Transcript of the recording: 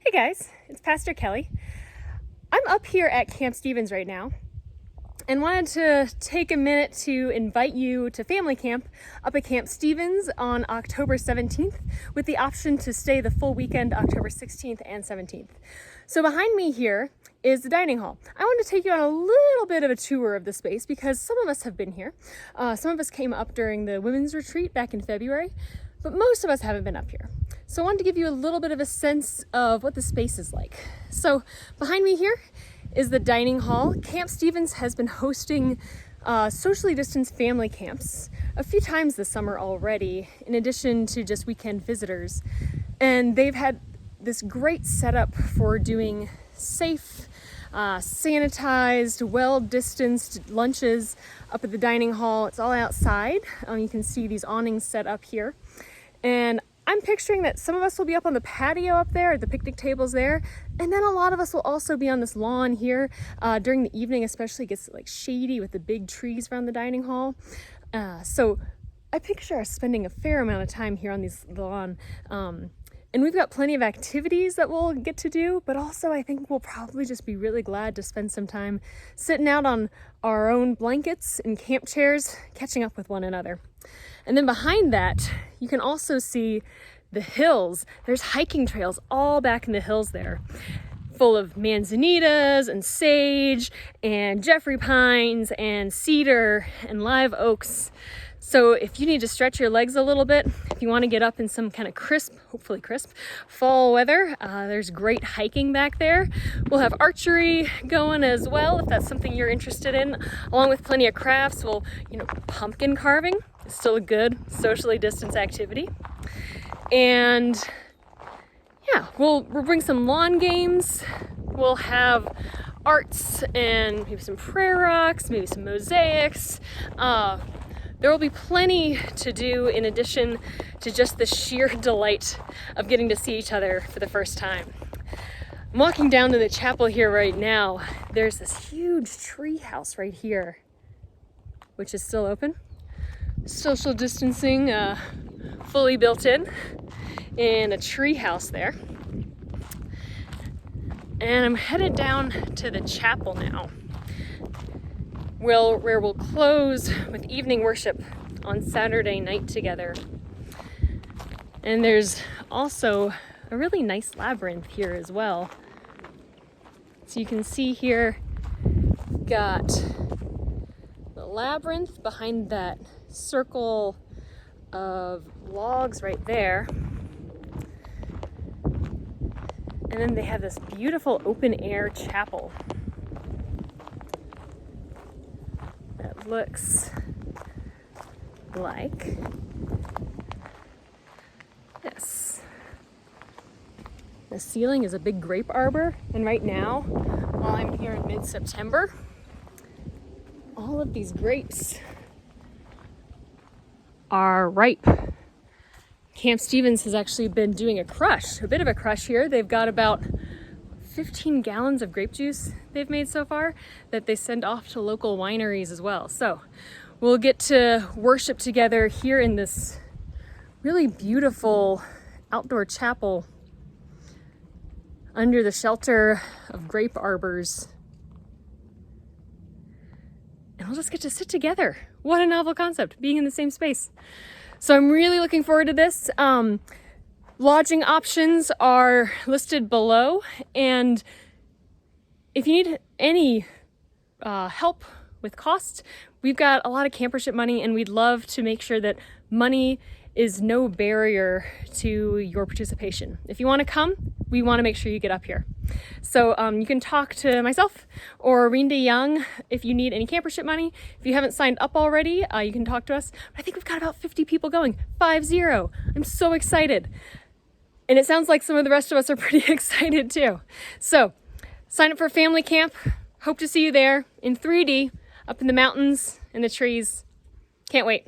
Hey guys, it's Pastor Kelly. I'm up here at Camp Stevens right now and wanted to take a minute to invite you to family camp up at Camp Stevens on October 17th with the option to stay the full weekend, October 16th and 17th. So behind me here is the dining hall. I want to take you on a little bit of a tour of the space because some of us have been here. Some of us came up during the women's retreat back in February, but most of us haven't been up here. So I wanted to give you a little bit of a sense of what the space is like. So behind me here is the dining hall. Camp Stevens has been hosting socially distanced family camps a few times this summer already, in addition to just weekend visitors. And they've had this great setup for doing safe, sanitized, well-distanced lunches up at the dining hall. It's all outside. You can see these awnings set up here. And I'm picturing that some of us will be up on the patio up there, the picnic tables there, and then a lot of us will also be on this lawn here during the evening, especially it gets like shady with the big trees around the dining hall. So I picture us spending a fair amount of time here on this lawn. And we've got plenty of activities that we'll get to do, but also I think we'll probably just be really glad to spend some time sitting out on our own blankets and camp chairs, catching up with one another. And then behind that, you can also see the hills. There's hiking trails all back in the hills there, full of manzanitas and sage and Jeffrey pines and cedar and live oaks. So if you need to stretch your legs a little bit, if you want to get up in some kind of crisp, hopefully crisp, fall weather, there's great hiking back there. We'll have archery going as well, if that's something you're interested in, along with plenty of crafts. Pumpkin carving is still a good socially distanced activity. And yeah, we'll bring some lawn games. We'll have arts and maybe some prayer rocks, maybe some mosaics. There will be plenty to do in addition to just the sheer delight of getting to see each other for the first time. I'm walking down to the chapel here right now. There's this huge tree house right here, which is still open. Social distancing fully built in a tree house there. And I'm headed down to the chapel now, where we'll close with evening worship on Saturday night together. And there's also a really nice labyrinth here as well. So you can see here, got the labyrinth behind that circle of logs right there. And then they have this beautiful open air chapel that looks like this. The ceiling is a big grape arbor, and right now, while I'm here in mid-September, all of these grapes are ripe. Camp Stevens has actually been doing a bit of a crush here. They've got about 15 gallons of grape juice they've made so far that they send off to local wineries as well. So we'll get to worship together here in this really beautiful outdoor chapel under the shelter of grape arbors. And we'll just get to sit together. What a novel concept, being in the same space. So I'm really looking forward to this. Lodging options are listed below, and if you need any help with cost, we've got a lot of campership money, and we'd love to make sure that money is no barrier to your participation. If you want to come, we want to make sure you get up here. So you can talk to myself or Rinda Young if you need any campership money. If you haven't signed up already, you can talk to us. I think we've got about 50 people going, 50. I'm so excited. And it sounds like some of the rest of us are pretty excited too. So sign up for family camp. Hope to see you there in 3D, up in the mountains and the trees. Can't wait.